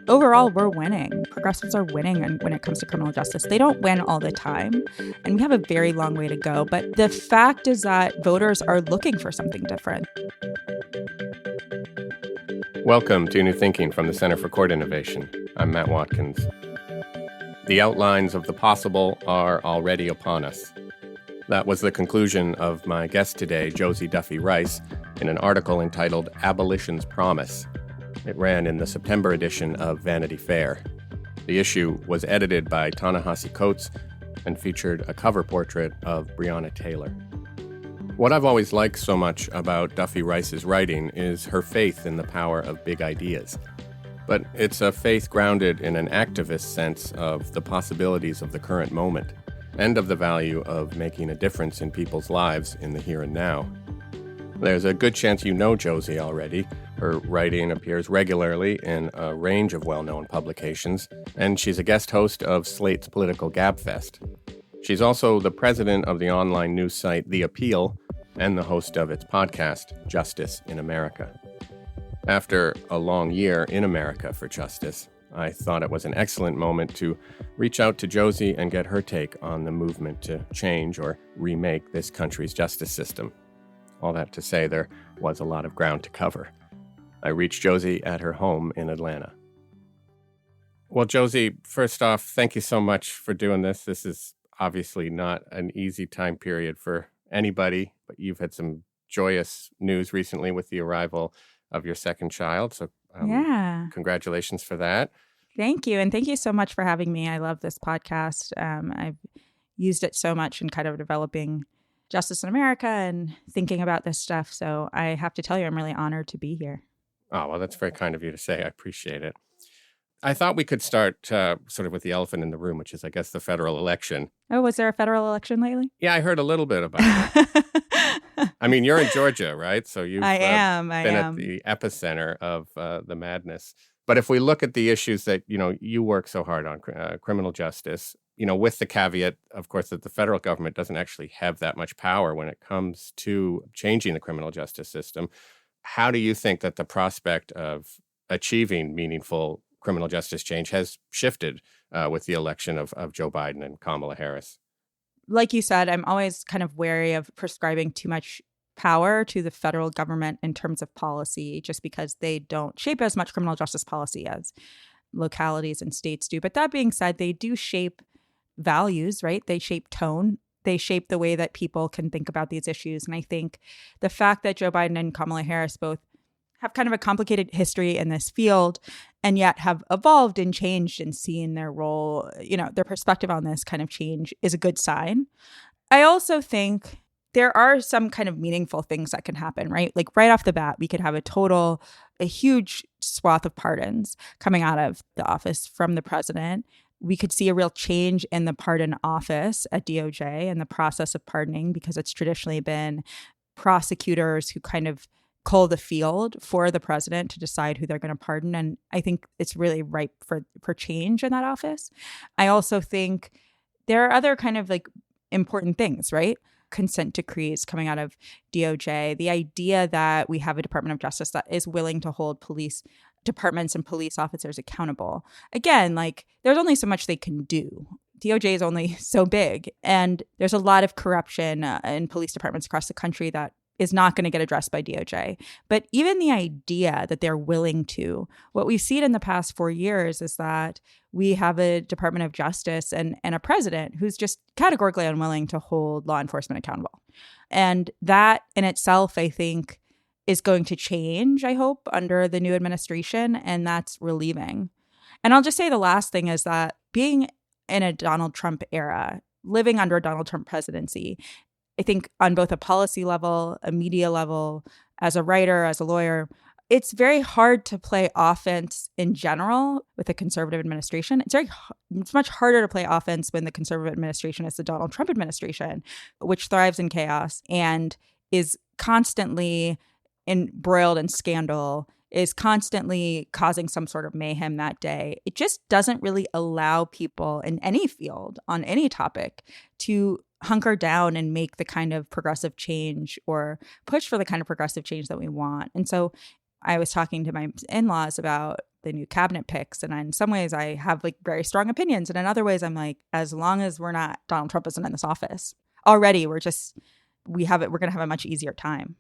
Overall, we're winning. Progressives are winning when it comes to criminal justice. They don't win all the time, and we have a very long way to go. But the fact is that voters are looking for something different. Welcome to New Thinking from the Center for Court Innovation. I'm Matt Watkins. The outlines of the possible are already upon us. That was the conclusion of my guest today, Josie Duffy Rice, in an article entitled Abolition's Promise. It ran in the September edition of Vanity Fair. The issue was edited by Ta-Nehisi Coates and featured a cover portrait of Breonna Taylor. What I've always liked so much about Duffy Rice's writing is her faith in the power of big ideas. But it's a faith grounded in an activist sense of the possibilities of the current moment and of the value of making a difference in people's lives in the here and now. There's a good chance you know Josie already. Her writing appears regularly in a range of well-known publications, and she's a guest host of Slate's Political Gabfest. She's also the president of the online news site The Appeal and the host of its podcast, Justice in America. After a long year in America for justice, I thought it was an excellent moment to reach out to Josie and get her take on the movement to change or remake this country's justice system. All that to say, there was a lot of ground to cover. I reached Josie at her home in Atlanta. Well, Josie, first off, thank you so much for doing this. This is obviously not an easy time period for anybody, but you've had some joyous news recently with the arrival of your second child. So congratulations for that. Thank you. And thank you so much for having me. I love this podcast. I've used it so much in kind of developing justice in America and thinking about this stuff. So I have to tell you, I'm really honored to be here. Oh, well, that's very kind of you to say. I appreciate it. I thought we could start sort of with the elephant in the room, which is, I guess, the federal election. Oh, was there a federal election lately? Yeah, I heard a little bit about it. I mean, you're in Georgia, right? So you've been at the epicenter of the madness. But if we look at the issues that, you work so hard on, criminal justice, with the caveat, of course, that the federal government doesn't actually have that much power when it comes to changing the criminal justice system. How do you think that the prospect of achieving meaningful criminal justice change has shifted with the election of Joe Biden and Kamala Harris? Like you said, I'm always kind of wary of prescribing too much power to the federal government in terms of policy, just because they don't shape as much criminal justice policy as localities and states do. But that being said, they do shape values, right? They shape tone. They shape the way that people can think about these issues. And I think the fact that Joe Biden and Kamala Harris both have kind of a complicated history in this field and yet have evolved and changed and seen their role, their perspective on this kind of change is a good sign. I also think there are some kind of meaningful things that can happen, right? Like right off the bat, we could have a huge swath of pardons coming out of the office from the president. We could see a real change in the pardon office at DOJ and the process of pardoning, because it's traditionally been prosecutors who kind of cull the field for the president to decide who they're going to pardon. And I think it's really ripe for change in that office. I also think there are other kind of like important things, right? Consent decrees coming out of DOJ, the idea that we have a Department of Justice that is willing to hold police departments and police officers accountable. Again, like there's only so much they can do. DOJ is only so big, and there's a lot of corruption in police departments across the country that is not going to get addressed by DOJ. But even the idea that they're willing to, what we've seen in the past 4 years is that we have a Department of Justice and a president who's just categorically unwilling to hold law enforcement accountable. And that in itself, I think, is going to change, I hope, under the new administration, and that's relieving. And I'll just say the last thing is that being in a Donald Trump era, living under a Donald Trump presidency, I think on both a policy level, a media level, as a writer, as a lawyer, it's very hard to play offense in general with a conservative administration. It's much harder to play offense when the conservative administration is the Donald Trump administration, which thrives in chaos and is constantly embroiled in scandal, is constantly causing some sort of mayhem that day. It just doesn't really allow people in any field on any topic to hunker down and make the kind of progressive change or push for the kind of progressive change that we want. And so I was talking to my in-laws about the new cabinet picks. And in some ways I have like very strong opinions. And in other ways, I'm like, as long as we're not, Donald Trump isn't in this office already, we're going to have a much easier time.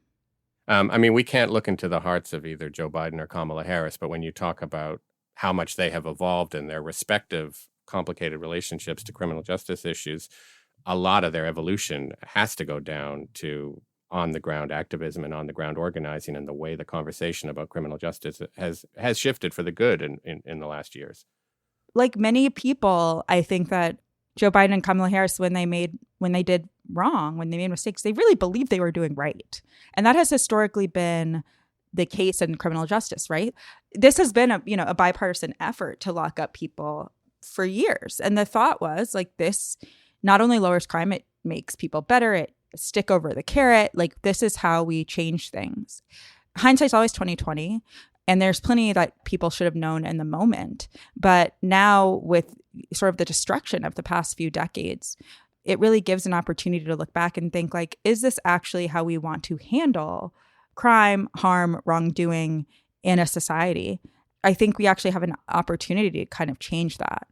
I mean, we can't look into the hearts of either Joe Biden or Kamala Harris, but when you talk about how much they have evolved in their respective complicated relationships to criminal justice issues, a lot of their evolution has to go down to on-the-ground activism and on-the-ground organizing, and the way the conversation about criminal justice has shifted for the good in the last years. Like many people, I think that Joe Biden and Kamala Harris, when they made mistakes, they really believed they were doing right. And that has historically been the case in criminal justice, right? This has been a bipartisan effort to lock up people for years. And the thought was like, this not only lowers crime, it makes people better. It stick over the carrot. Like, this is how we change things. Hindsight's always 20/20. And there's plenty that people should have known in the moment. But now with sort of the destruction of the past few decades, it really gives an opportunity to look back and think like, is this actually how we want to handle crime, harm, wrongdoing in a society? I think we actually have an opportunity to kind of change that.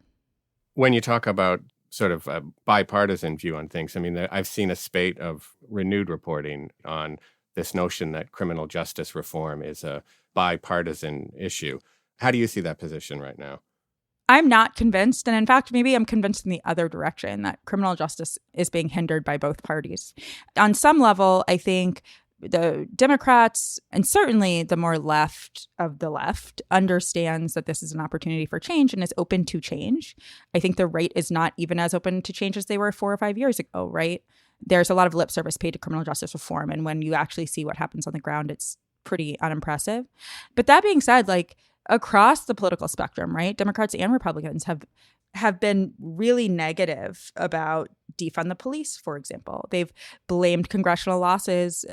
When you talk about sort of a bipartisan view on things, I mean, I've seen a spate of renewed reporting on this notion that criminal justice reform is a bipartisan issue. How do you see that position right now? I'm not convinced. And in fact, maybe I'm convinced in the other direction, that criminal justice is being hindered by both parties. On some level, I think the Democrats, and certainly the more left of the left, understands that this is an opportunity for change and is open to change. I think the right is not even as open to change as they were 4 or 5 years ago, right? There's a lot of lip service paid to criminal justice reform. And when you actually see what happens on the ground, it's pretty unimpressive. But that being said, like across the political spectrum, right, Democrats and Republicans have been really negative about defund the police, for example. They've blamed congressional losses,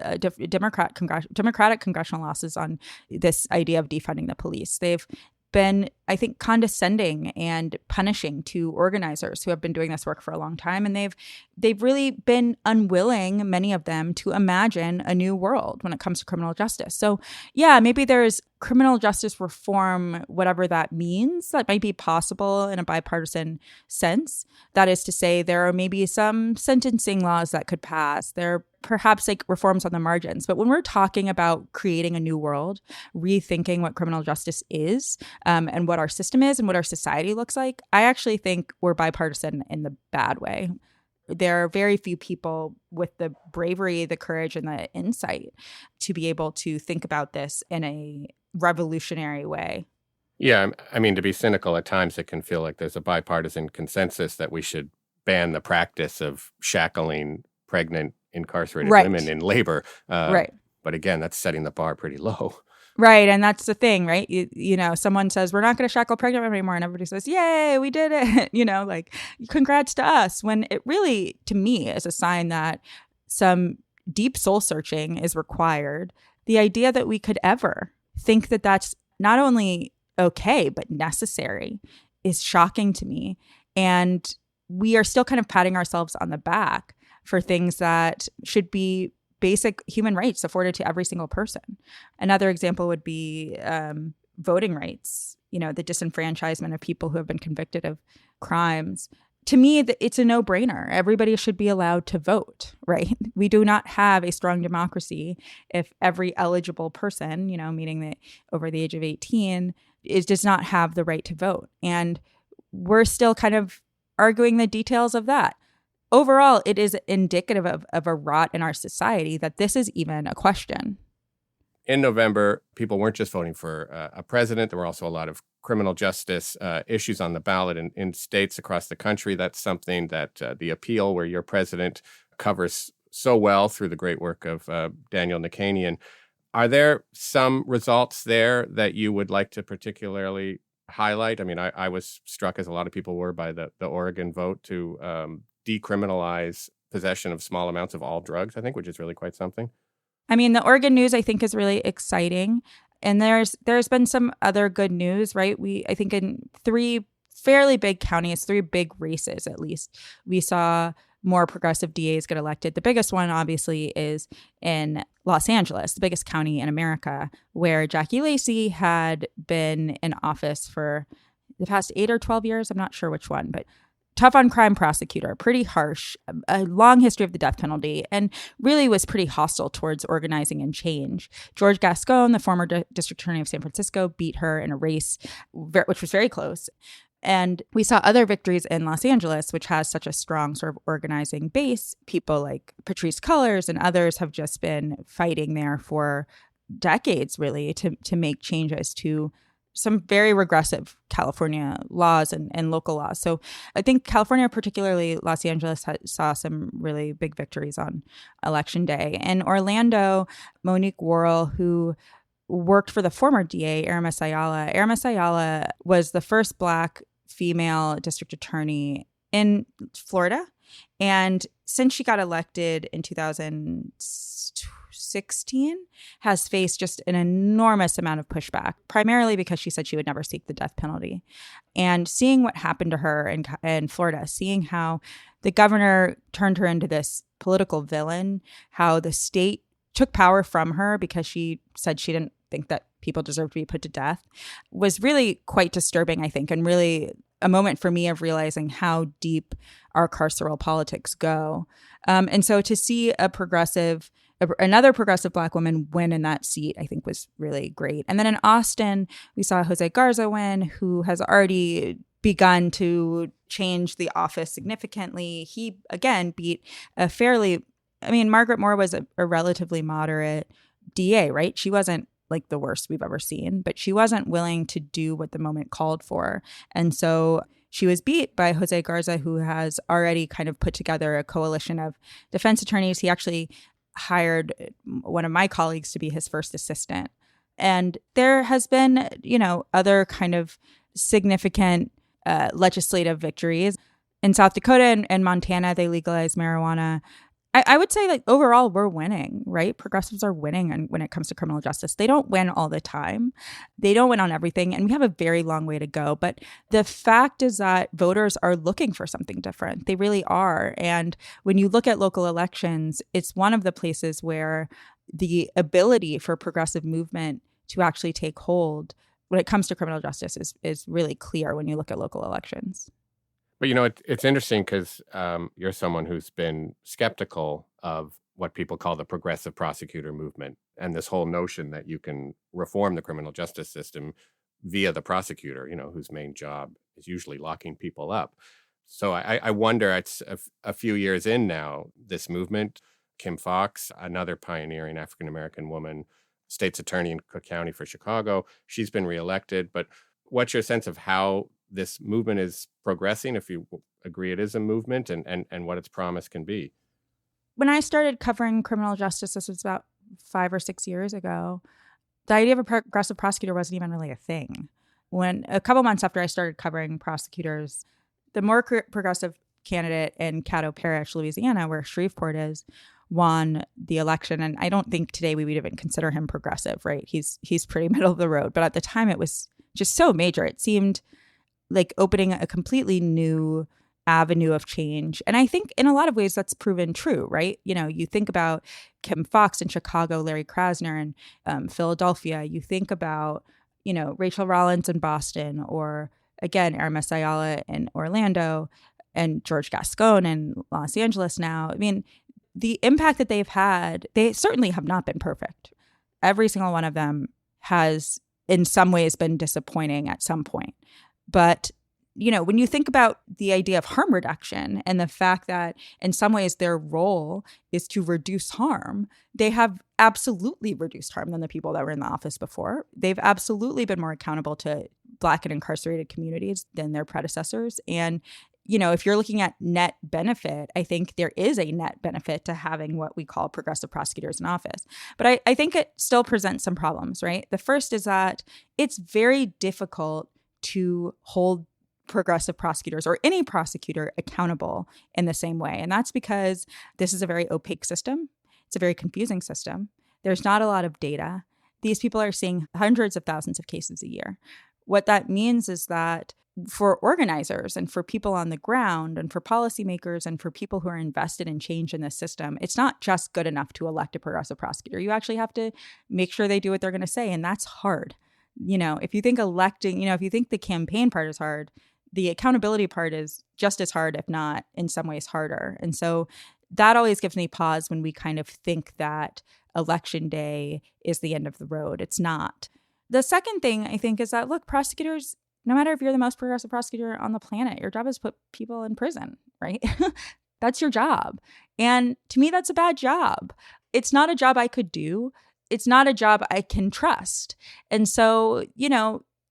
Democratic congressional losses on this idea of defunding the police. They've been, I think, condescending and punishing to organizers who have been doing this work for a long time. And they've really been unwilling, many of them, to imagine a new world when it comes to criminal justice. So yeah, maybe there's criminal justice reform, whatever that means, that might be possible in a bipartisan sense. That is to say, there are maybe some sentencing laws that could pass. There are perhaps like reforms on the margins. But when we're talking about creating a new world, rethinking what criminal justice is, and what our system is and what our society looks like, I actually think we're bipartisan in the bad way. There are very few people with the bravery, the courage, and the insight to be able to think about this in a revolutionary way. Yeah, I mean, to be cynical, at times it can feel like there's a bipartisan consensus that we should ban the practice of shackling pregnant, incarcerated women in labor. Right. But again, that's setting the bar pretty low. Right. And that's the thing, right? You know, someone says, we're not going to shackle pregnant women anymore. And everybody says, yay, we did it. You know, like, congrats to us. When it really, to me, is a sign that some deep soul searching is required. The idea that we could ever think that that's not only okay, but necessary is shocking to me. And we are still kind of patting ourselves on the back for things that should be basic human rights afforded to every single person. Another example would be voting rights, you know, the disenfranchisement of people who have been convicted of crimes. To me, it's a no-brainer. Everybody should be allowed to vote, right? We do not have a strong democracy if every eligible person, you know, meaning that over the age of 18, does not have the right to vote. And we're still kind of arguing the details of that. Overall, it is indicative of a rot in our society that this is even a question. In November, people weren't just voting for a president. There were also a lot of criminal justice issues on the ballot in states across the country. That's something that the appeal, where your president, covers so well through the great work of Daniel Nichanian. Are there some results there that you would like to particularly highlight? I mean, I was struck, as a lot of people were, by the Oregon vote to decriminalize possession of small amounts of all drugs, I think, which is really quite something. I mean, the Oregon news, I think, is really exciting. And there's been some other good news, right? I think in 3 fairly big counties, 3 big races at least, we saw more progressive DAs get elected. The biggest one, obviously, is in Los Angeles, the biggest county in America, where Jackie Lacey had been in office for the past 8 or 12 years. I'm not sure which one, but tough on crime prosecutor, pretty harsh, a long history of the death penalty, and really was pretty hostile towards organizing and change. George Gascon, the former district attorney of San Francisco, beat her in a race, which was very close. And we saw other victories in Los Angeles, which has such a strong sort of organizing base. People like Patrisse Cullors and others have just been fighting there for decades, really, to make changes to some very regressive California laws and local laws. So I think California, particularly Los Angeles, saw some really big victories on Election Day. In Orlando, Monique Worrell, who worked for the former DA, Aramis Ayala. Aramis Ayala was the first Black female district attorney in Florida. And since she got elected in 2016, has faced just an enormous amount of pushback, primarily because she said she would never seek the death penalty. And seeing what happened to her in Florida, seeing how the governor turned her into this political villain, how the state took power from her because she said she didn't think that people deserve to be put to death, was really quite disturbing, I think, and really a moment for me of realizing how deep our carceral politics go. And so to see another progressive Black woman win in that seat, I think was really great. And then in Austin, we saw Jose Garza win, who has already begun to change the office significantly. He, again, beat Margaret Moore was a relatively moderate DA, right? She wasn't like the worst we've ever seen, but she wasn't willing to do what the moment called for. And so she was beat by Jose Garza, who has already kind of put together a coalition of defense attorneys. He actually hired one of my colleagues to be his first assistant. And there has been, other kind of significant legislative victories. In South Dakota and Montana, they legalized marijuana. I would say, overall, we're winning, right? Progressives are winning when it comes to criminal justice. They don't win all the time. They don't win on everything. And we have a very long way to go. But the fact is that voters are looking for something different. They really are. And when you look at local elections, it's one of the places where the ability for progressive movement to actually take hold when it comes to criminal justice is really clear when you look at local elections. But, it's interesting because you're someone who's been skeptical of what people call the progressive prosecutor movement and this whole notion that you can reform the criminal justice system via the prosecutor, whose main job is usually locking people up. So I wonder, it's a few years in now, this movement, Kim Foxx, another pioneering African-American woman, state's attorney in Cook County for Chicago, she's been reelected. But what's your sense of how this movement is progressing, if you agree it is a movement, and what its promise can be? When I started covering criminal justice, this was about 5 or 6 years ago, the idea of a progressive prosecutor wasn't even really a thing. When a couple months after I started covering prosecutors, the more progressive candidate in Caddo Parish, Louisiana, where Shreveport is, won the election. And I don't think today we would even consider him progressive, right? He's pretty middle of the road. But at the time, it was just so major. It seemed like opening a completely new avenue of change. And I think in a lot of ways that's proven true, right? You think about Kim Foxx in Chicago, Larry Krasner in Philadelphia. You think about, Rachel Rollins in Boston, or again, Aramis Ayala in Orlando, and George Gascon in Los Angeles now. I mean, the impact that they've had, they certainly have not been perfect. Every single one of them has in some ways been disappointing at some point. But, when you think about the idea of harm reduction and the fact that in some ways their role is to reduce harm, they have absolutely reduced harm than the people that were in the office before. They've absolutely been more accountable to Black and incarcerated communities than their predecessors. And, if you're looking at net benefit, I think there is a net benefit to having what we call progressive prosecutors in office. But I think it still presents some problems, right? The first is that it's very difficult to hold progressive prosecutors or any prosecutor accountable in the same way. And that's because this is a very opaque system. It's a very confusing system. There's not a lot of data. These people are seeing hundreds of thousands of cases a year. What that means is that for organizers and for people on the ground and for policymakers and for people who are invested in change in this system, it's not just good enough to elect a progressive prosecutor. You actually have to make sure they do what they're going to say. And that's hard. If you think if you think the campaign part is hard, the accountability part is just as hard, if not in some ways harder. And so that always gives me pause when we kind of think that election day is the end of the road. It's not. The second thing I think is that, look, prosecutors, no matter if you're the most progressive prosecutor on the planet, your job is to put people in prison, right? That's your job. And to me, that's a bad job. It's not a job I could do. It's not a job I can trust. And so,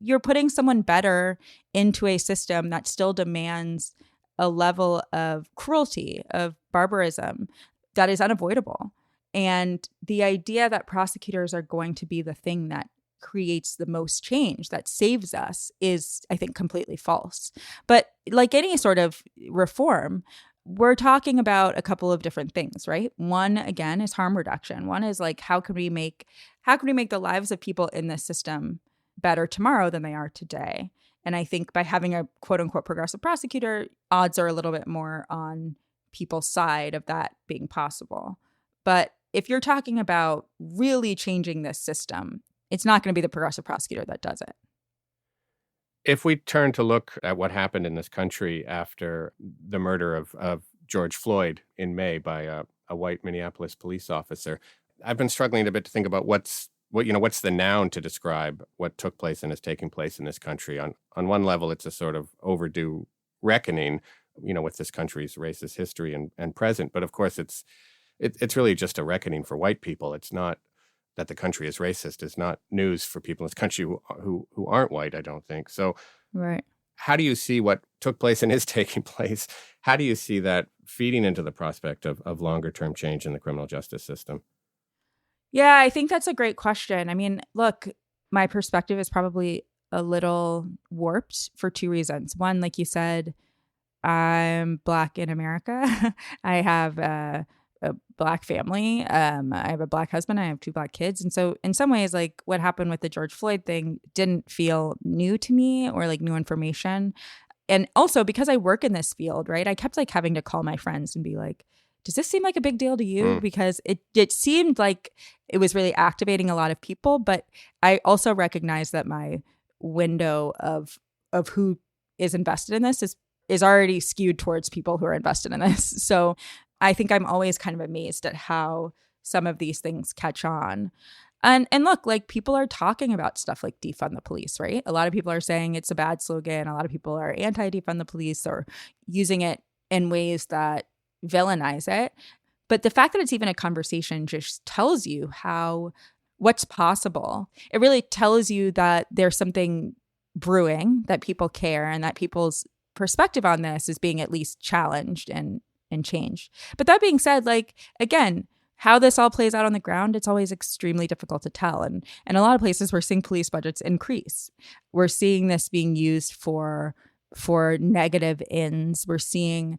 you're putting someone better into a system that still demands a level of cruelty, of barbarism that is unavoidable. And the idea that prosecutors are going to be the thing that creates the most change, that saves us, is, I think, completely false. But like any sort of reform, we're talking about a couple of different things, right? One, again, is harm reduction. One is like, how can we make the lives of people in this system better tomorrow than they are today? And I think by having a quote unquote progressive prosecutor, odds are a little bit more on people's side of that being possible. But if you're talking about really changing this system, it's not going to be the progressive prosecutor that does it. If we turn to look at what happened in this country after the murder of George Floyd in May by a white Minneapolis police officer, I've been struggling a bit to think about what's the noun to describe what took place and is taking place in this country. On one level, it's a sort of overdue reckoning, with this country's racist history and present. But of course, it's really just a reckoning for white people. It's not that the country is racist. Is not news for people in this country who aren't white, I don't think. So right. How do you see what took place and is taking place? How do you see that feeding into the prospect of longer-term change in the criminal justice system? Yeah, I think that's a great question. I mean, look, my perspective is probably a little warped for two reasons. One, like you said, I'm Black in America. I have a Black family. I have a Black husband. I have two Black kids. And so in some ways, like what happened with the George Floyd thing didn't feel new to me or like new information. And also because I work in this field, right, I kept like having to call my friends and be like, does this seem like a big deal to you? Because it seemed like it was really activating a lot of people. But I also recognize that my window of who is invested in this is already skewed towards people who are invested in this. So I think I'm always kind of amazed at how some of these things catch on. And look, like people are talking about stuff like defund the police, right? A lot of people are saying it's a bad slogan. A lot of people are anti-defund the police or using it in ways that villainize it. But the fact that it's even a conversation just tells you what's possible. It really tells you that there's something brewing, that people care, and that people's perspective on this is being at least challenged and changed. But that being said, like, again, how this all plays out on the ground, it's always extremely difficult to tell. And in a lot of places, we're seeing police budgets increase. We're seeing this being used for negative ends. We're seeing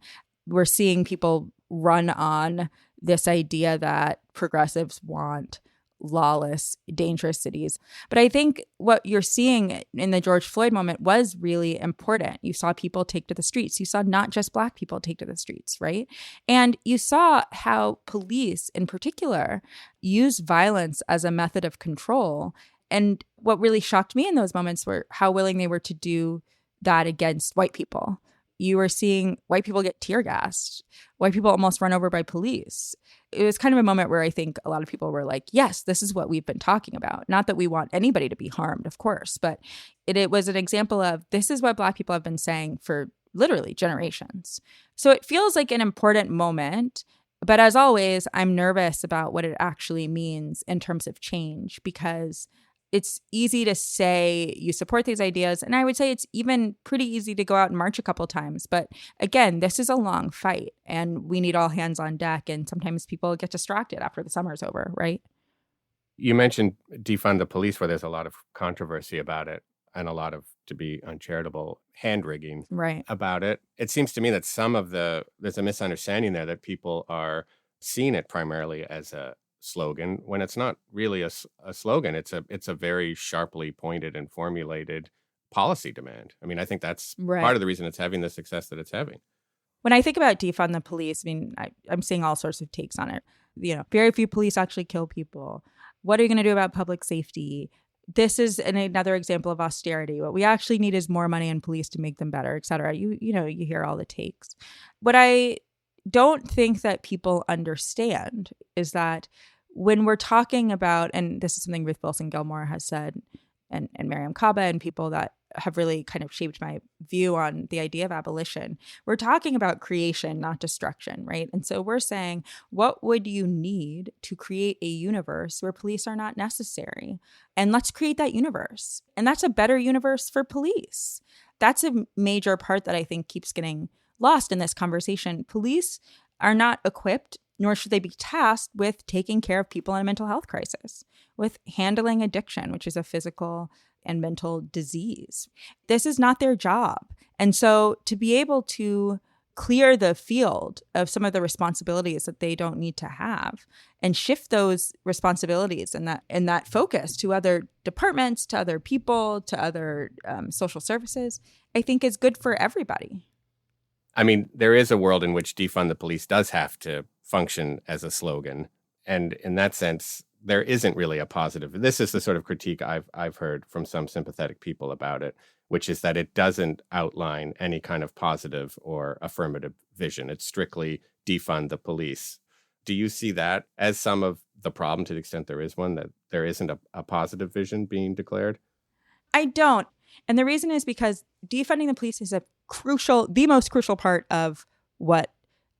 people run on this idea that progressives want lawless, dangerous cities. But I think what you're seeing in the George Floyd moment was really important. You saw people take to the streets. You saw not just Black people take to the streets, right? And you saw how police in particular use violence as a method of control. And what really shocked me in those moments were how willing they were to do that against white people. You were seeing white people get tear gassed, white people almost run over by police. It was kind of a moment where I think a lot of people were like, yes, this is what we've been talking about. Not that we want anybody to be harmed, of course, but it was an example of this is what Black people have been saying for literally generations. So it feels like an important moment. But as always, I'm nervous about what it actually means in terms of change, because it's easy to say you support these ideas. And I would say it's even pretty easy to go out and march a couple times. But again, this is a long fight and we need all hands on deck. And sometimes people get distracted after the summer's over, right? You mentioned defund the police, where there's a lot of controversy about it and a lot of, to be uncharitable, hand-rigging about it. It seems to me that there's a misunderstanding there that people are seeing it primarily as a slogan when it's not really a slogan. It's a very sharply pointed and formulated policy demand. I mean, I think that's Right. part of the reason it's having the success that it's having. When I think about defund the police, I mean, I'm seeing all sorts of takes on it. Very few police actually kill people. What are you going to do about public safety? This is another example of austerity. What we actually need is more money in police to make them better, et cetera. You hear all the takes. What I don't think that people understand is that when we're talking about, and this is something Ruth Wilson Gilmore has said, and Miriam Kaba and people that have really kind of shaped my view on the idea of abolition, we're talking about creation, not destruction, right? And so we're saying, what would you need to create a universe where police are not necessary? And let's create that universe. And that's a better universe for police. That's a major part that I think keeps getting lost in this conversation. Police are not equipped, nor should they be tasked with taking care of people in a mental health crisis, with handling addiction, which is a physical and mental disease. This is not their job. And so to be able to clear the field of some of the responsibilities that they don't need to have and shift those responsibilities and that focus to other departments, to other people, to other social services, I think is good for everybody. I mean, there is a world in which defund the police does have to function as a slogan. And in that sense, there isn't really a positive. This is the sort of critique I've heard from some sympathetic people about it, which is that it doesn't outline any kind of positive or affirmative vision. It's strictly defund the police. Do you see that as some of the problem, to the extent there is one, that there isn't a positive vision being declared? I don't. And the reason is because defunding the police is the most crucial part of what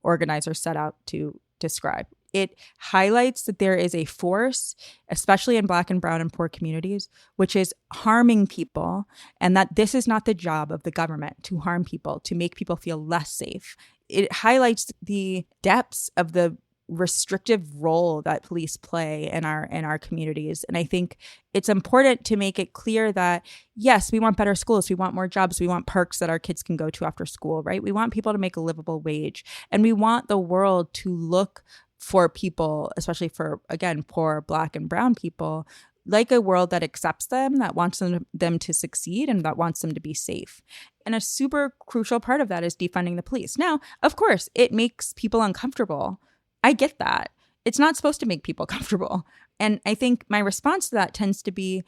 organizers set out to describe. It highlights that there is a force, especially in Black and brown and poor communities, which is harming people, and that this is not the job of the government to harm people, to make people feel less safe. It highlights the depths of the restrictive role that police play in our communities. And I think it's important to make it clear that, yes, we want better schools, we want more jobs, we want parks that our kids can go to after school, right? We want people to make a livable wage. And we want the world to look for people, especially for, again, poor Black and brown people, like a world that accepts them, that wants them to succeed, and that wants them to be safe. And a super crucial part of that is defunding the police. Now, of course, it makes people uncomfortable. I get that. It's not supposed to make people comfortable. And I think my response to that tends to be,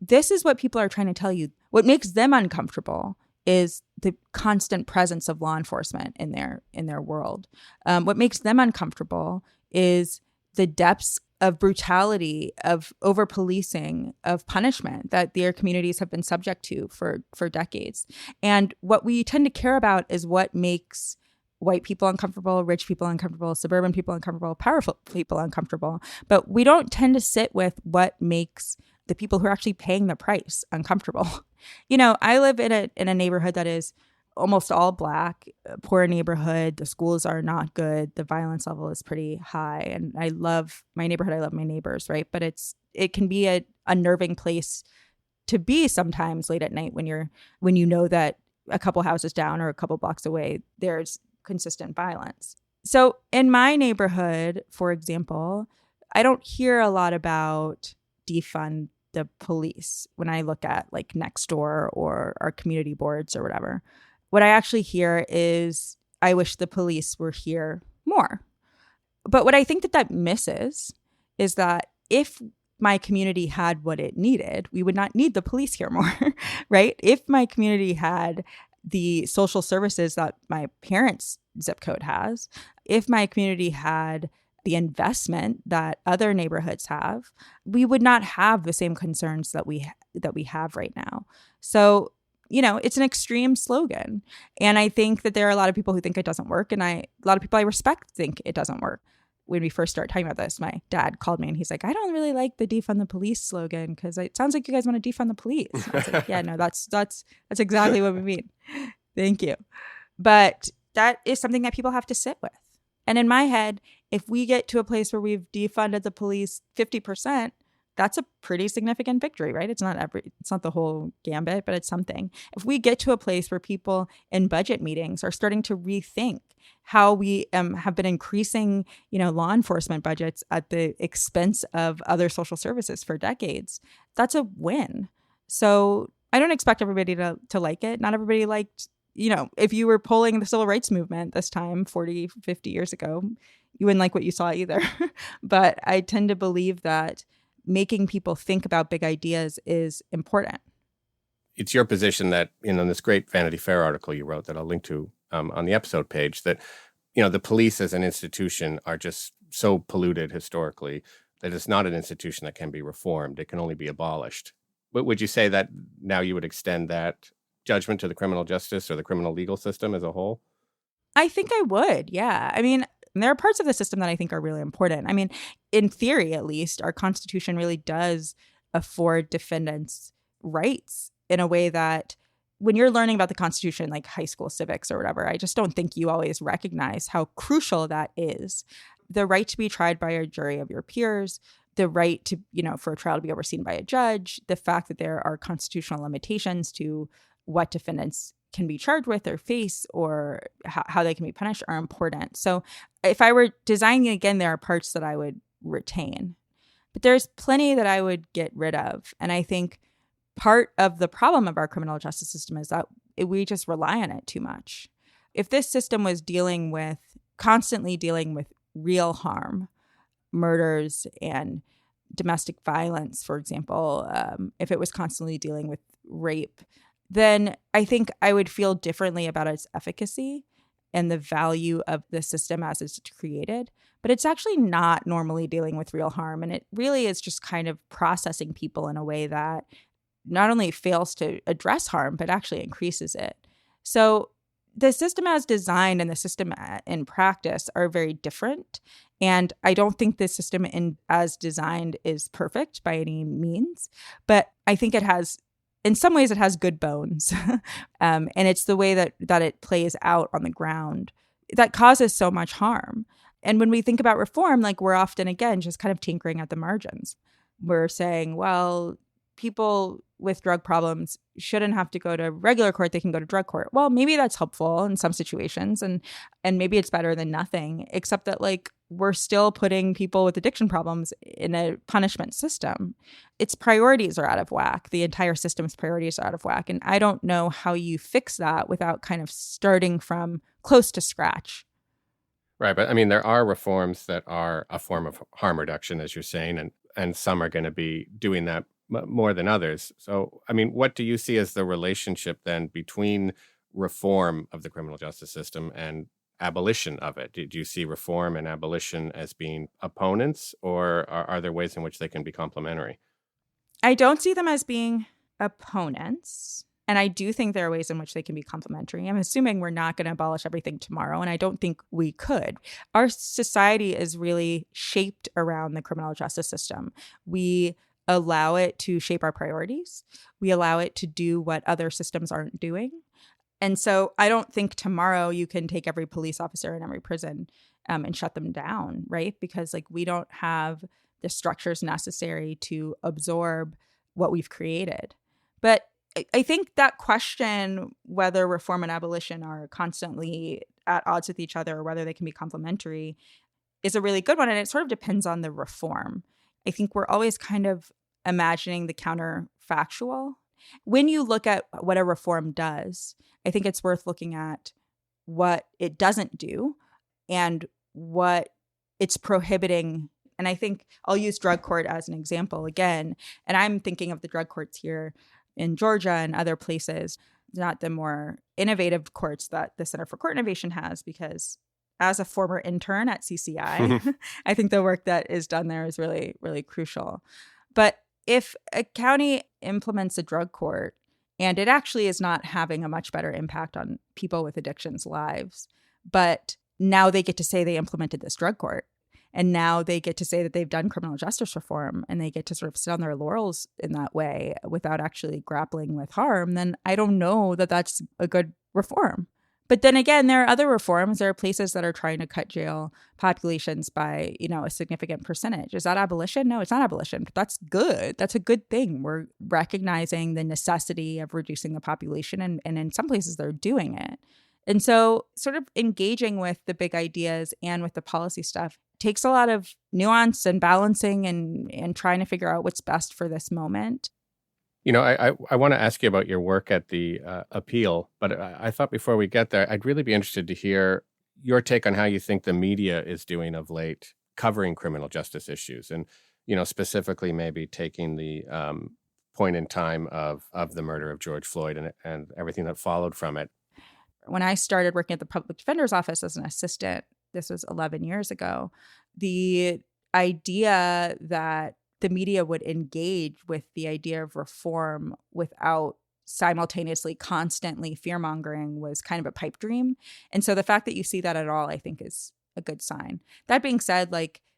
this is what people are trying to tell you. What makes them uncomfortable is the constant presence of law enforcement in their world. What makes them uncomfortable is the depths of brutality, of over-policing, of punishment that their communities have been subject to for decades. And what we tend to care about is what makes white people uncomfortable, rich people uncomfortable, suburban people uncomfortable, powerful people uncomfortable. But we don't tend to sit with what makes the people who are actually paying the price uncomfortable. I live in a neighborhood that is almost all Black, poor neighborhood. The schools are not good. The violence level is pretty high. And I love my neighborhood. I love my neighbors, right? But it can be a unnerving place to be sometimes late at night when you know that a couple houses down or a couple blocks away, there's consistent violence. So in my neighborhood, for example, I don't hear a lot about defund the police when I look at like Nextdoor or our community boards or whatever. What I actually hear is, I wish the police were here more. But what I think that misses is that if my community had what it needed, we would not need the police here more, right? If my community had the social services that my parents' zip code has, if my community had the investment that other neighborhoods have, we would not have the same concerns that we have right now. So, it's an extreme slogan. And I think that there are a lot of people who think it doesn't work. And a lot of people I respect think it doesn't work. When we first started talking about this, my dad called me and he's like, I don't really like the defund the police slogan because it sounds like you guys want to defund the police. And I was like, yeah, no, that's exactly what we mean. Thank you. But that is something that people have to sit with. And in my head, if we get to a place where we've defunded the police 50%, that's a pretty significant victory, right? It's not the whole gambit, but it's something. If we get to a place where people in budget meetings are starting to rethink how we have been increasing, law enforcement budgets at the expense of other social services for decades, that's a win. So I don't expect everybody to like it. Not everybody liked, if you were polling the civil rights movement this time 40, 50 years ago, you wouldn't like what you saw either. But I tend to believe that making people think about big ideas is important. It's your position that, in this great Vanity Fair article you wrote that I'll link to on the episode page, that, the police as an institution are just so polluted historically that it's not an institution that can be reformed. It can only be abolished. But would you say that now you would extend that judgment to the criminal justice or the criminal legal system as a whole? I think I would, yeah. I mean, there are parts of the system that I think are really important. I mean, in theory, at least, our Constitution really does afford defendants rights in a way that when you're learning about the Constitution, like high school civics or whatever, I just don't think you always recognize how crucial that is. The right to be tried by a jury of your peers, the right to, for a trial to be overseen by a judge, the fact that there are constitutional limitations to what defendants can be charged with or face or how they can be punished are important. So if I were designing again, there are parts that I would retain, but there's plenty that I would get rid of. And I think part of the problem of our criminal justice system is that we just rely on it too much. If this system was constantly dealing with real harm, murders and domestic violence, for example, if it was constantly dealing with rape, then I think I would feel differently about its efficacy and the value of the system as it's created. But it's actually not normally dealing with real harm. And it really is just kind of processing people in a way that not only fails to address harm, but actually increases it. So the system as designed and the system in practice are very different. And I don't think the system as designed is perfect by any means. But I think in some ways, it has good bones. And it's the way that it plays out on the ground that causes so much harm. And when we think about reform, like we're often, again, just kind of tinkering at the margins. We're saying, well, people with drug problems shouldn't have to go to regular court. They can go to drug court. Well, maybe that's helpful in some situations. And maybe it's better than nothing, except that we're still putting people with addiction problems in a punishment system. Its priorities are out of whack. The entire system's priorities are out of whack. And I don't know how you fix that without kind of starting from close to scratch. Right. But I mean, there are reforms that are a form of harm reduction, as you're saying, and some are going to be doing that more than others. So, I mean, what do you see as the relationship then between reform of the criminal justice system and abolition of it? Do you see reform and abolition as being opponents, or are there ways in which they can be complementary? I don't see them as being opponents. And I do think there are ways in which they can be complementary. I'm assuming we're not going to abolish everything tomorrow, and I don't think we could. Our society is really shaped around the criminal justice system. We allow it to shape our priorities. We allow it to do what other systems aren't doing. And so I don't think tomorrow you can take every police officer in every prison and shut them down, right? Because we don't have the structures necessary to absorb what we've created. But I think that question, whether reform and abolition are constantly at odds with each other or whether they can be complementary, is a really good one. And it sort of depends on the reform. I think we're always kind of imagining the counterfactual. When you look at what a reform does, I think it's worth looking at what it doesn't do and what it's prohibiting. And I think I'll use drug court as an example again. And I'm thinking of the drug courts here in Georgia and other places, not the more innovative courts that the Center for Court Innovation has, because as a former intern at CCI, I think the work that is done there is really, really crucial. But if a county implements a drug court and it actually is not having a much better impact on people with addictions' lives, but now they get to say they implemented this drug court, and now they get to say that they've done criminal justice reform, and they get to sort of sit on their laurels in that way without actually grappling with harm, then I don't know that that's a good reform. But then again, there are other reforms. There are places that are trying to cut jail populations by, a significant percentage. Is that abolition? No, it's not abolition. But that's good. That's a good thing. We're recognizing the necessity of reducing the population, and in some places they're doing it. And so sort of engaging with the big ideas and with the policy stuff takes a lot of nuance and balancing and trying to figure out what's best for this moment. I want to ask you about your work at the Appeal, but I thought before we get there, I'd really be interested to hear your take on how you think the media is doing of late covering criminal justice issues, and specifically maybe taking the point in time of the murder of George Floyd and everything that followed from it. When I started working at the public defender's office as an assistant, this was 11 years ago, the idea that the media would engage with the idea of reform without simultaneously constantly fear-mongering was kind of a pipe dream. And so the fact that you see that at all, I think, is a good sign. That being said,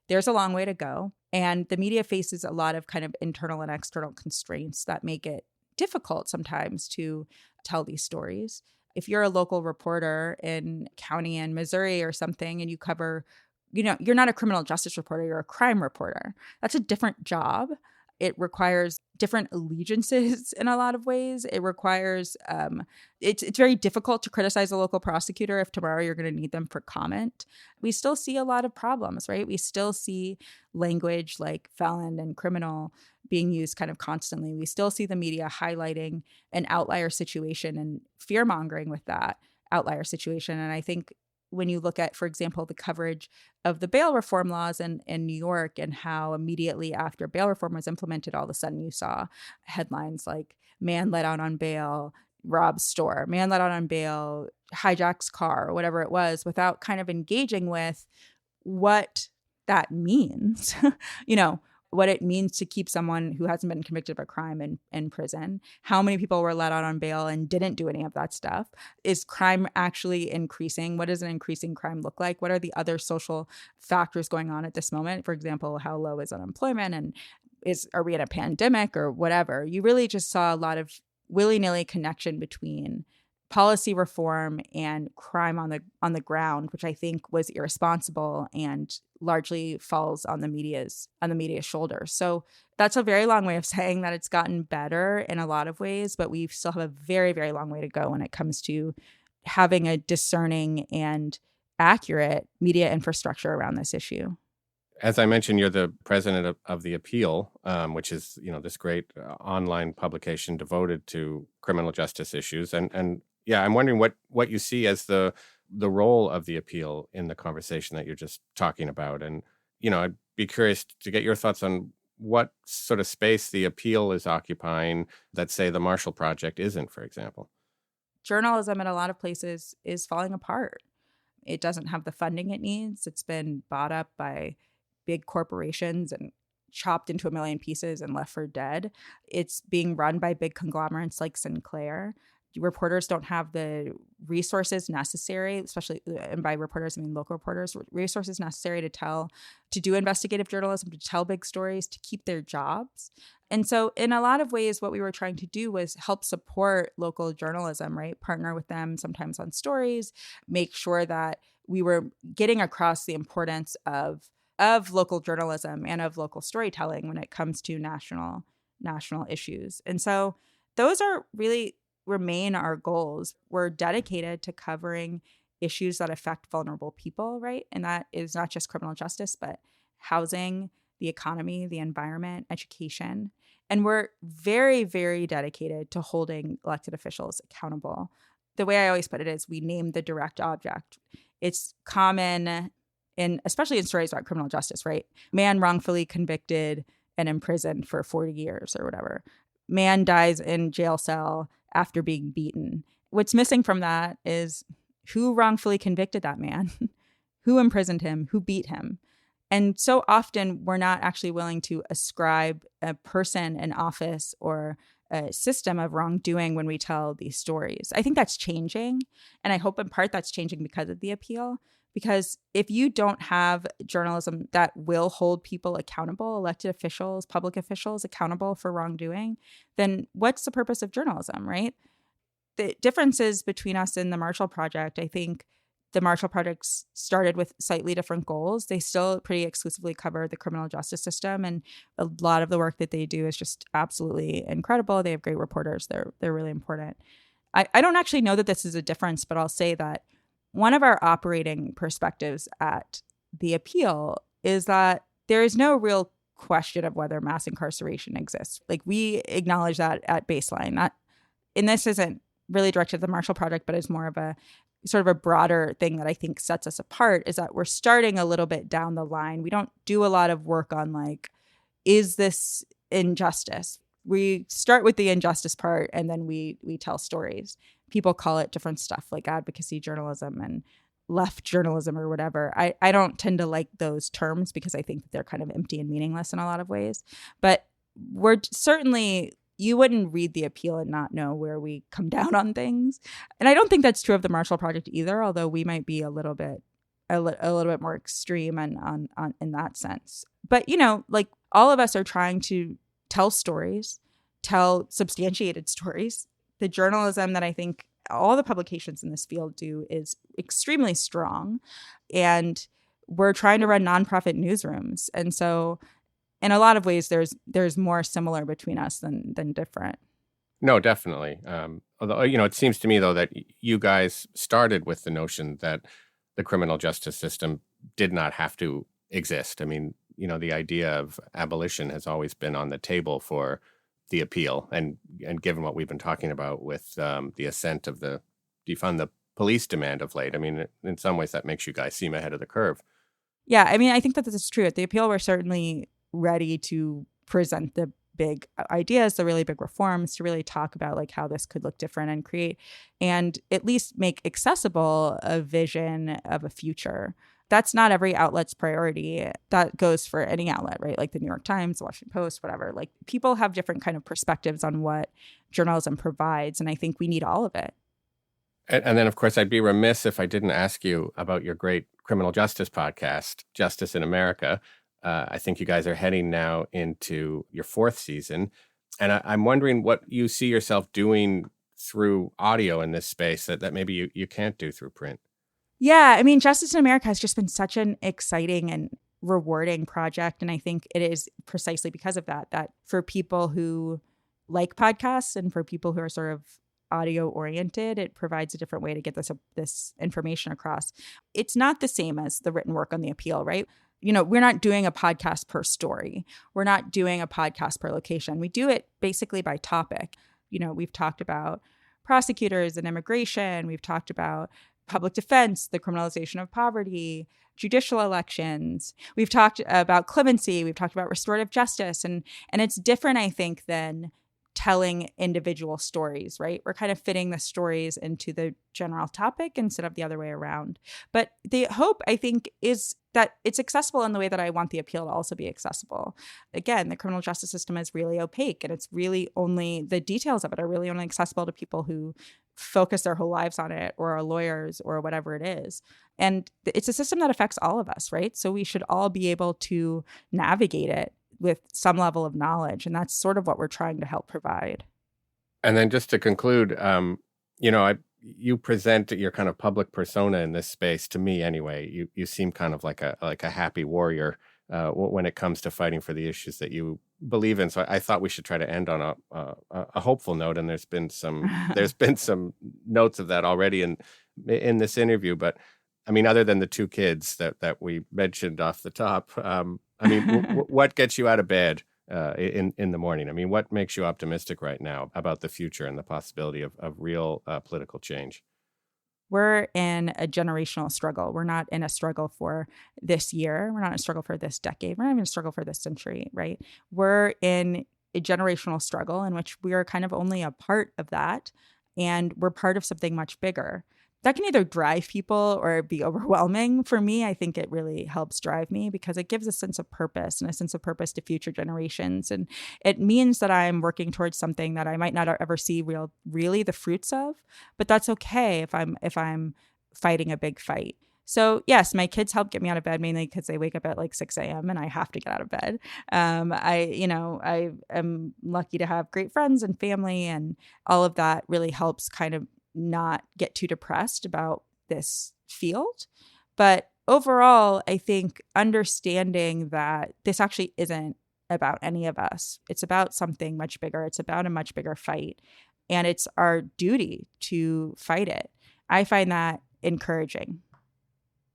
there's a long way to go. And the media faces a lot of kind of internal and external constraints that make it difficult sometimes to tell these stories. If you're a local reporter in county in Missouri or something and you cover, you're not a criminal justice reporter, you're a crime reporter. That's a different job. It requires different allegiances in a lot of ways. It requires, it's very difficult to criticize a local prosecutor if tomorrow you're going to need them for comment. We still see a lot of problems, right? We still see language like felon and criminal being used kind of constantly. We still see the media highlighting an outlier situation and fear-mongering with that outlier situation. And I think when you look at, for example, the coverage of the bail reform laws in New York and how immediately after bail reform was implemented, all of a sudden you saw headlines like man let out on bail, robs store, man let out on bail, hijacks car, or whatever it was, without kind of engaging with what that means, what it means to keep someone who hasn't been convicted of a crime in prison. How many people were let out on bail and didn't do any of that stuff? Is crime actually increasing? What does an increasing crime look like? What are the other social factors going on at this moment? For example, how low is unemployment, and are we in a pandemic or whatever? You really just saw a lot of willy-nilly connection between policy reform and crime on the ground, which I think was irresponsible and largely falls on the media's shoulders. So that's a very long way of saying that it's gotten better in a lot of ways, but we still have a very, very long way to go when it comes to having a discerning and accurate media infrastructure around this issue. As I mentioned, you're the president of the Appeal, which is this great online publication devoted to criminal justice issues, and yeah, I'm wondering what you see as the role of the Appeal in the conversation that you're just talking about. And, I'd be curious to get your thoughts on what sort of space the Appeal is occupying that, say, the Marshall Project isn't, for example. Journalism in a lot of places is falling apart. It doesn't have the funding it needs. It's been bought up by big corporations and chopped into a million pieces and left for dead. It's being run by big conglomerates like Sinclair. Reporters don't have the resources necessary, especially, and by reporters I mean local reporters, resources necessary to do investigative journalism, to tell big stories, to keep their jobs. And so in a lot of ways, what we were trying to do was help support local journalism, right? Partner with them sometimes on stories, make sure that we were getting across the importance of local journalism and of local storytelling when it comes to national issues. And so those are really remain our goals. We're dedicated to covering issues that affect vulnerable people, right? And that is not just criminal justice, but housing, the economy, the environment, education. And we're very, very dedicated to holding elected officials accountable. The way I always put it is we name the direct object. It's common especially in stories about criminal justice, right? Man wrongfully convicted and imprisoned for 40 years or whatever. Man dies in jail cell after being beaten. What's missing from that is who wrongfully convicted that man, who imprisoned him, who beat him. And so often we're not actually willing to ascribe a person, an office, or a system of wrongdoing when we tell these stories. I think that's changing. And I hope in part that's changing because of the Appeal. Because if you don't have journalism that will hold people accountable, elected officials, public officials accountable for wrongdoing, then what's the purpose of journalism, right? The differences between us and the Marshall Project, I think the Marshall Project started with slightly different goals. They still pretty exclusively cover the criminal justice system, and a lot of the work that they do is just absolutely incredible. They have great reporters. They're really important. I don't actually know that this is a difference, but I'll say that one of our operating perspectives at the Appeal is that there is no real question of whether mass incarceration exists. Like, we acknowledge that at baseline. That, and this isn't really directed at the Marshall Project, but is more of a sort of a broader thing that I think sets us apart, is that we're starting a little bit down the line. We don't do a lot of work on like, is this injustice? We start with the injustice part, and then we tell stories. People call it different stuff like advocacy journalism and left journalism or whatever. I don't tend to like those terms because I think that they're kind of empty and meaningless in a lot of ways. But we're certainly, you wouldn't read the appeal and not know where we come down on things. And I don't think that's true of the Marshall Project either, although we might be a little bit more extreme and on in that sense. But, you know, like, all of us are trying to tell stories, tell substantiated stories. The journalism that I think all the publications in this field do is extremely strong. And we're trying to run nonprofit newsrooms. And so in a lot of ways, there's more similar between us than different. No, definitely. Although, you know, it seems to me, though, that you guys started with the notion that the criminal justice system did not have to exist. I mean, you know, the idea of abolition has always been on the table for the appeal. And given what we've been talking about with the ascent of the defund the police demand of late, I mean, in some ways that makes you guys seem ahead of the curve. Yeah, I mean, I think that this is true. At the appeal, we're certainly ready to present the big ideas, the really big reforms, to really talk about like how this could look different and create and at least make accessible a vision of a future. That's not every outlet's priority. That goes for any outlet, right? Like the New York Times, the Washington Post, whatever. Like, people have different kind of perspectives on what journalism provides. And I think we need all of it. And then, of course, I'd be remiss if I didn't ask you about your great criminal justice podcast, Justice in America. I think you guys are heading now into your 4th season. And I'm wondering what you see yourself doing through audio in this space that maybe you can't do through print. Yeah, I mean, Justice in America has just been such an exciting and rewarding project. And I think it is precisely because of that for people who like podcasts and for people who are sort of audio oriented, it provides a different way to get this information across. It's not the same as the written work on the appeal, right? You know, we're not doing a podcast per story. We're not doing a podcast per location. We do it basically by topic. You know, we've talked about prosecutors and immigration. We've talked about public defense, the criminalization of poverty, judicial elections. We've talked about clemency. We've talked about restorative justice. And it's different, I think, than telling individual stories, right? We're kind of fitting the stories into the general topic instead of the other way around. But the hope, I think, is that it's accessible in the way that I want the appeal to also be accessible. Again, the criminal justice system is really opaque, and it's really only, the details of it are really only accessible to people who focus their whole lives on it, or are lawyers, or whatever it is. And it's a system that affects all of us, right? So we should all be able to navigate it with some level of knowledge. And that's sort of what we're trying to help provide. And then just to conclude, you know, you present your kind of public persona in this space, to me anyway. You seem kind of like a happy warrior when it comes to fighting for the issues that you believe in. So I thought we should try to end on a hopeful note. And there's been some notes of that already in this interview. But I mean, other than the 2 kids that we mentioned off the top, I mean, what gets you out of bed in the morning? I mean, what makes you optimistic right now about the future and the possibility of real political change? We're in a generational struggle. We're not in a struggle for this year. We're not in a struggle for this decade. We're not even in a struggle for this century, right? We're in a generational struggle in which we are kind of only a part of that. And we're part of something much bigger. That can either drive people or be overwhelming. For me, I think it really helps drive me because it gives a sense of purpose and a sense of purpose to future generations. And it means that I'm working towards something that I might not ever see really the fruits of, but that's okay if I'm fighting a big fight. So yes, my kids help get me out of bed mainly because they wake up at like 6 a.m. and I have to get out of bed. I am lucky to have great friends and family, and all of that really helps kind of not get too depressed about this field. But overall, I think understanding that this actually isn't about any of us. It's about something much bigger. It's about a much bigger fight. And it's our duty to fight it. I find that encouraging.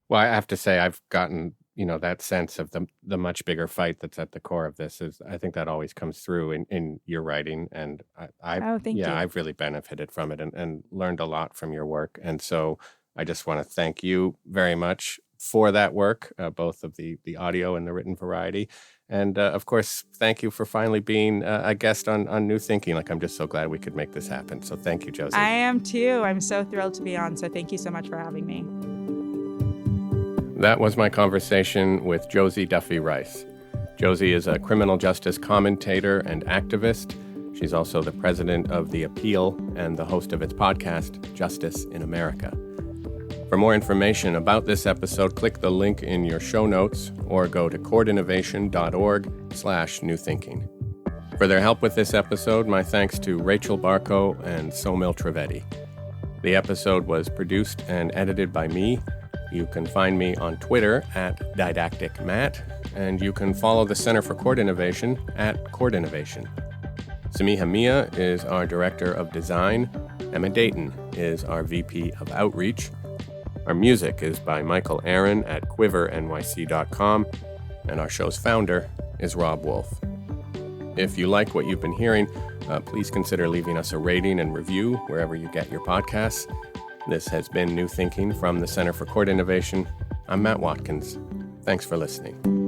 Well, I have to say I've gotten, that sense of the much bigger fight that's at the core of this is, I think that always comes through in your writing. And Oh, thank you. I've really benefited from it and learned a lot from your work. And so I just want to thank you very much for that work, both of the audio and the written variety. And of course, thank you for finally being a guest on New Thinking. Like, I'm just so glad we could make this happen. So thank you, Josie. I am too. I'm so thrilled to be on. So thank you so much for having me. That was my conversation with Josie Duffy Rice. Josie is a criminal justice commentator and activist. She's also the president of The Appeal and the host of its podcast, Justice in America. For more information about this episode, click the link in your show notes or go to courtinnovation.org/newthinking. For their help with this episode, my thanks to Rachel Barco and Somil Trivedi. The episode was produced and edited by me. You can find me on Twitter at DidacticMatt, and you can follow the Center for Court Innovation at Court Innovation. Samiha Mia is our Director of Design. Emma Dayton is our VP of Outreach. Our music is by Michael Aaron at quivernyc.com, and our show's founder is Rob Wolf. If you like what you've been hearing, please consider leaving us a rating and review wherever you get your podcasts. This has been New Thinking from the Center for Court Innovation. I'm Matt Watkins. Thanks for listening.